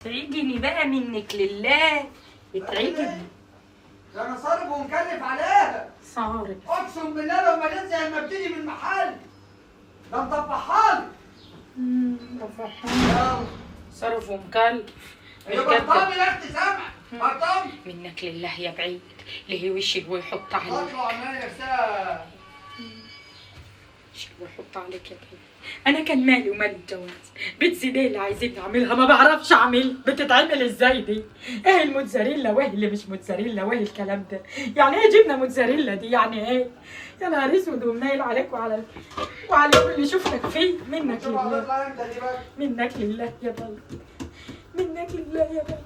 اتعجني بقى منك لله، اتعجني. ده انا صارف ومكلف عليها. صارف اقسم بالله لو ما جت زي ما بتيجي من المحل ده مطبحها لي. رفحان صرف ومكلف. هي بطامي يا اختي سامع بطامي منك لله يا بعيد، ليه وشك ويحط عليك. اطلع عمال نفسها وشك ويحط عليك يا بعيد. انا كان مالي ومال الجواز، بيتزا دي اللي عايزين نعملها ما بعرفش اعمل. بتتعمل ازاي دي؟ ايه الموتزاريلا وايه اللي مش موتزاريلا وايه الكلام ده؟ يعني ايه جبنه موتزاريلا دي؟ يعني ايه؟ يا نهار اسود ومنيل عليك وعلى كل اللي شفتك فيه. منك لله، منك لله يا بلد، منك لله يا بلد.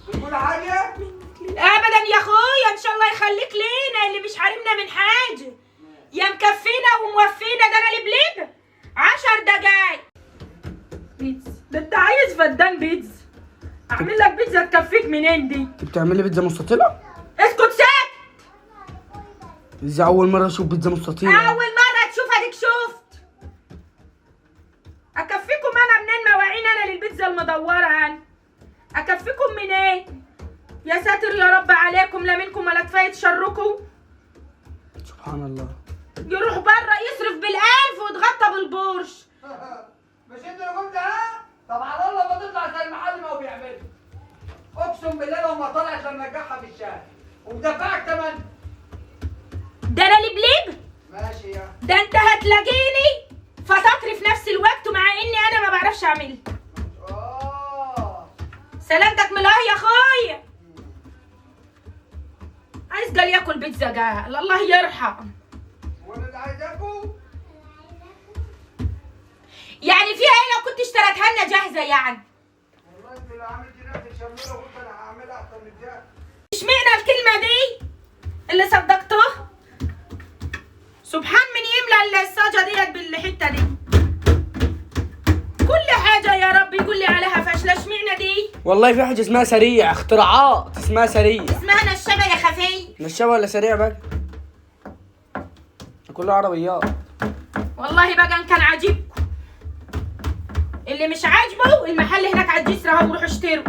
بتقول حاجه؟ ابدا يا اخويا، ان شاء الله يخليك لينا اللي مش حارمنا من حاجه. يا مكفينا وموفينا، ده انا لبلب 10 دقايق بيتزا. ده انت عايز فدان بيتزا؟ اعمل لك بيتزا تكفيك منين دي؟ انت بتعملي بيتزا مستطيله؟ اسكت ساكت. ازاي اول مره اشوف بيتزا مستطيله؟ اول مره تشوف، اديك شفت. اكفيكم انا منين مواعين انا للبيتزا المدوره انا؟ اكفيكم منين؟ يا ساتر يا رب عليكم، لا منكم ولا كفايه شركم. سبحان الله. يروح بره يصرف بالالف ويتغطى بالبورش. مش انت اللي قلت ها؟ طب على الله ما تطلع زي المحل ما هو بيعملها. اقسم بالله لو ما طلعت لنرجعها في الشارع ومدفعك تمن. ده انا لبلب. ماشي يا ده انت هتلاقيني فتطري في نفس الوقت، مع اني انا ما بعرفش اعملها. سلامتك من الله يا اخويا. عايز قال ياكل بيتزا قال الله يرحم. وانا اللي عايز اكل. يعني فيها ايه لو كنت اشتريتها لنا جاهزه يعني؟ والله انت اللي عملتي نفسك شميله وقلت انا هعملها احسن من كده. اشمعنى الكلمه دي اللي صدقتها؟ سبحان من يملى الصاجه ديت بالحته دي. كل حاجه يا رب يقول لي عليها فاشله، اشمعنى دي؟ والله في حاجه اسمها سريع، اختراعات اسمها سريع. اسمها نشابه يا خفي. نشابه ولا سريع بقى؟ كله عربيات. والله بقى ان كان عاجبكم، اللي مش عاجبه المحل هناك على الجسر اهو، روحوا اشتروا.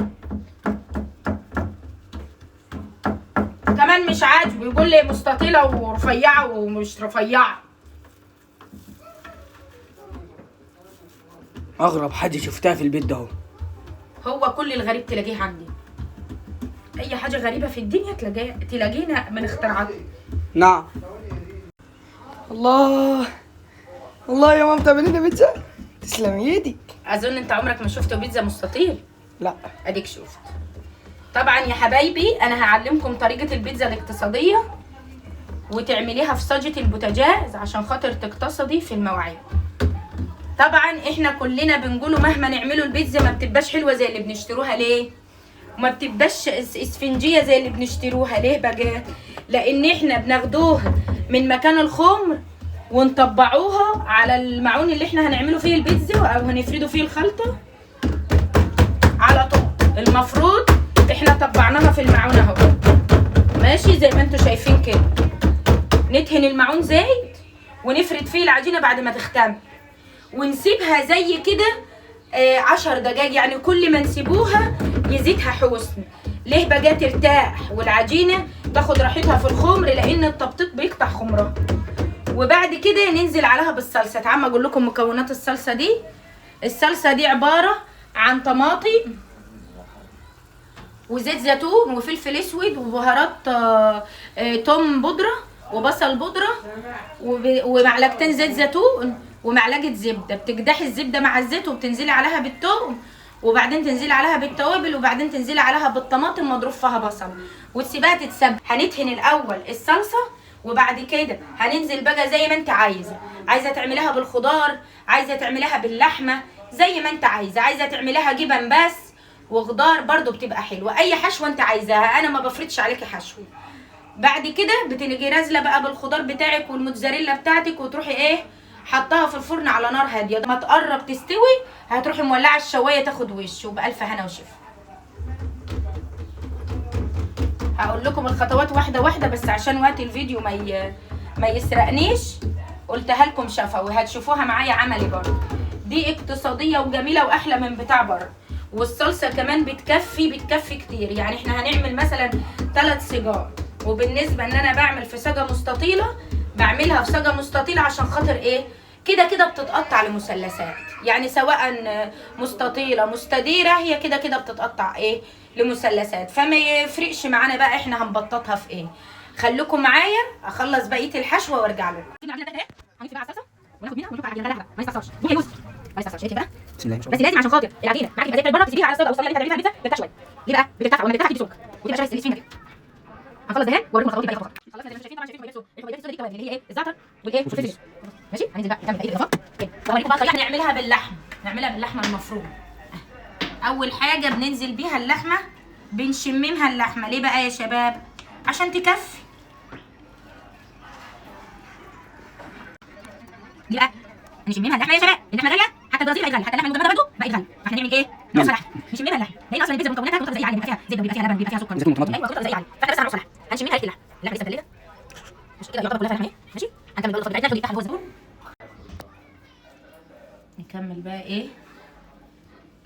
كمان مش عاجبه يقول لي مستطيله ورفيعه ومش رفيعه. اغرب حاجه شفتها في البيت ده هو كل الغريب تلاقيه عندي. اي حاجه غريبه في الدنيا تلاقينا من اختراعات. نعم. الله الله يا ماما بتعملي لنا بيتزا، تسلمي ايدك. اظن انت عمرك ما شفت بيتزا مستطيل. لا. اديك شفت. طبعا يا حبايبي انا هعلمكم طريقه البيتزا الاقتصاديه وتعمليها في صاجة البوتاجاز عشان خاطر تقتصدي في المواعين. طبعا احنا كلنا بنقوله مهما نعمله البيتزا ما بتبقاش حلوه زي اللي بنشتروها. ليه؟ وما بتبقاش اسفنجيه زي اللي بنشتروها. ليه بقى؟ لان احنا بناخدوها من مكان الخمر ونطبعوها على المعون اللي احنا هنعمله فيه البيتزا او هنفرده فيه الخلطه على طول. المفروض احنا طبعناها في المعون اهو، ماشي زي ما انتوا شايفين كده. ندهن المعون زيت ونفرد فيه العجينه بعد ما تختمر ونسيبها زي كده 10 دقايق. يعني كل ما نسيبوها يزيدها حسن. ليه بقى؟ ترتاح والعجينه تاخد راحتها في الخمر لان التبطيط بيقطع خمرها. وبعد كده ننزل عليها بالصلصه. تعال اقول لكم مكونات الصلصه دي. الصلصه دي عباره عن طماطم وزيت زيتون وفلفل اسود وبهارات توم بودره وبصل بودره ومعلقتين زيت زيتون ومعلقه زبده. بتقدحي الزبده مع الزيت وبتنزلي عليها بالثوم وبعدين تنزلي عليها بالتوابل وبعدين تنزلي عليها بالطماطم مضروب فيها بصل وتسيبها تتسبك. هندهن الاول الصلصه وبعد كده هننزل بقى زي ما انت عايزه تعمليها بالخضار، عايزه تعمليها باللحمه زي ما انت عايزه تعمليها جبن بس وخضار برضو بتبقى حلوه. اي حشوه انت عايزاها، انا ما بفرضش عليكي حشوه. بعد كده بتيجي نازله بقى بالخضار بتاعك والموتزاريلا بتاعتك وتروحي ايه حطها في الفرن على نار هاديه. ما تقرب تستوي هتروحي مولعه الشوايه تاخد وش وبالف هنا وشفا. هقول لكم الخطوات واحده واحده بس عشان وقت الفيديو ما يسرقنيش. قلتها لكم شفوي، هتشوفوها معايا عملي برضه. دي اقتصاديه وجميله واحلى من بتاع بره. والصلصه كمان بتكفي كتير. يعني احنا هنعمل مثلا 3 سيجار، وبالنسبه ان انا بعمل في صاجه مستطيله بعملها في صاجه مستطيله عشان خاطر ايه؟ كده كده بتتقطع لمثلثات، يعني سواء مستطيله مستديره هي كده كده بتتقطع ايه؟ لمثلثات، فما يفرقش معانا بقى احنا هنبططها في ايه. خليكم معايا اخلص بقيه الحشوه وارجع لكم. هنجيب بقى الصلصه وناخد منها ونحط على العجينه ما يستخسرش. روح يا يوسف ما يستخسرش. ايه بقى؟ بس لازم عشان خاطر العجينه معاكي تبقى زي البره تسيبيها على الصاج او الصينيه اللي انت هتعمليها بيتزا ترتاح شويه. ليه بقى؟ بترتاح ولما ترتاح تدي سمك وتبقى شبه السفينه كده. هنخلص دهان واوريكم الخطوات بقى. خلصنا زي ما انتم شايفين. طبعا شايفين الحبيبات السوداء دي توابل اللي هي ايه؟ الزعتر والايه؟ والفلفل. ماشي؟ هننزل بقى نكمل بقيه الاضافات كده. وهوريكم بقى طريقه نعملها باللحمه المفرومه. اول حاجه بننزل بيها اللحمه، بنشممها اللحمه. ليه بقى يا شباب؟ عشان تكفي. ليه بقى؟ نشممها اللحمه يا شباب. اللحمه غاليه، حتى البرازيل بقت غاليه، حتى اللحمه المجمده برضه بقت غاليه. فاحنا نعمل ايه؟ نقص لحمه، نشممها اللحمه. لان اصلا البيتزا مكوناتها غذائيه عاليه، بيبقى فيها زبده وبيبقى فيها لبن وبيبقى فيها سكر. ايوه غذائيه عاليه. فاحنا بس هنقص لحمه، هنشممها ريحه اللحمه لسه مبلله. مش كده يعتبر كلها لحمه اهي. ماشي؟ هنكمل بقى الوصفه بتاعتنا ونفتح جوه الزيتون. نكمل بقى ايه؟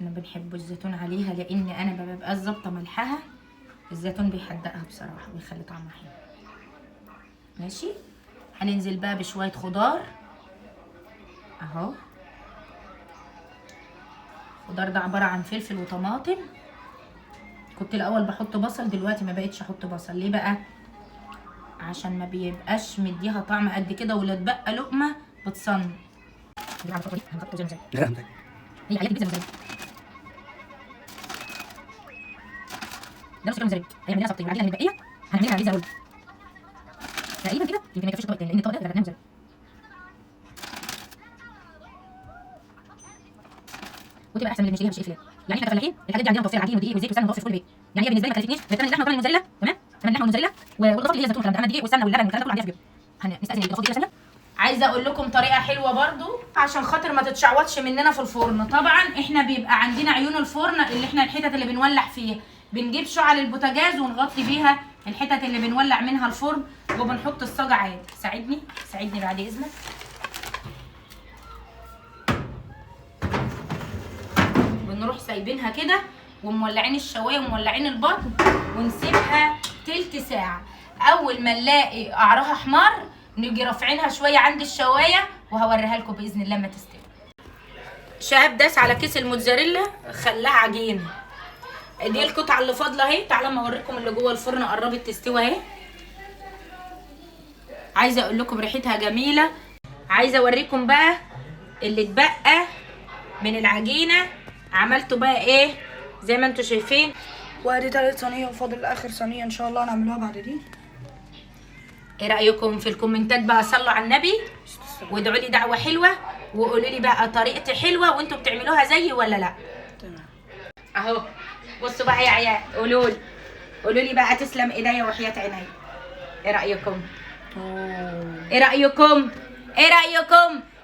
انا بنحب الزيتون عليها لان انا ببقى ظابطه ملحها. الزيتون بيحدقها بصراحه ويخلي طعمها حلو. ماشي؟ هننزل بقى بشويه خضار اهو. الخضار ده عباره عن فلفل وطماطم. كنت الاول بحط بصل، دلوقتي ما بقتش احط بصل. ليه بقى؟ عشان ما بيبقاش مديها طعم قد كده، ولا تبقى لقمه بتصن. هي عيال البيتزا المزرعه. ده مش المزرعه، هي عندنا سبطين. العجينه الباقيه هنعملها بيتزا رول تقريبا كده. يمكن ما يكفيش الطبق التاني لان الطبق ده غرقناه مزرعه. وتبقى احسن من اللي بنشتريها بشيء فلان. يعني احنا كفلاحين الحاجات دي عندنا متوفره، عجين ودقيق وزيت وسمنه متوفر في كل بيت. يعني هي بالنسبه لي ما كلفتنيش غير ثمن اللحمه وثمن الموزاريلا. تمام؟ ثمن اللحمه والموزاريلا والاضافات اللي هي الزيتون والكلام ده. اما الدقيق والسمنه واللبن والكلام ده كله عندنا في البيت. هنستأذن الاضافات دي عشان عايزه اقول لكم طريقه حلوه برضو عشان خاطر ما تتشعوطش مننا في الفرن. طبعا احنا بيبقى عندنا عيون الفرن اللي احنا الحتت اللي بنولع فيها، بنجيب شعل البوتاجاز ونغطي بيها الحتت اللي بنولع منها الفرن، وبنحط الصاجه عادي. ساعدني بعد اذنك. بنروح سايبينها كده ومولعين الشوايه ومولعين البطن ونسيبها تلت ساعه. اول ما نلاقي قعرها احمر نيجي رافعينها شويه عند الشوايه، وهوريها لكم باذن الله ما تستوي. شهاب داس على كيس الموتزاريلا خلاها عجينه. دي القطعه اللي فاضله اهي. تعالوا اما اوريكم اللي جوه الفرن قربت تستوي اهي. عايزه اقول لكم ريحتها جميله. عايزه اوريكم بقى اللي اتبقى من العجينه عملته بقى ايه زي ما انتم شايفين. وادي تالت صينيه وفاضل اخر صينيه ان شاء الله هنعملوها بعد دي. ايه رايكم في الكومنتات بقى؟ صلوا على النبي وادعوا لي دعوه حلوه وقولوا لي بقى طريقتي حلوه وانتوا بتعملوها زيي ولا لا. تمام اهو بصوا بقى يا عيال، قولوا لي بقى تسلم ايديا وحياه عيني. ايه رايكم؟ ايه رايكم؟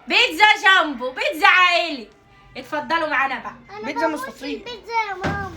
بيتزا جامبو، بيتزا عائلي. اتفضلوا معانا بقى. بيتزا مستطيل. بيتزا يا ماما.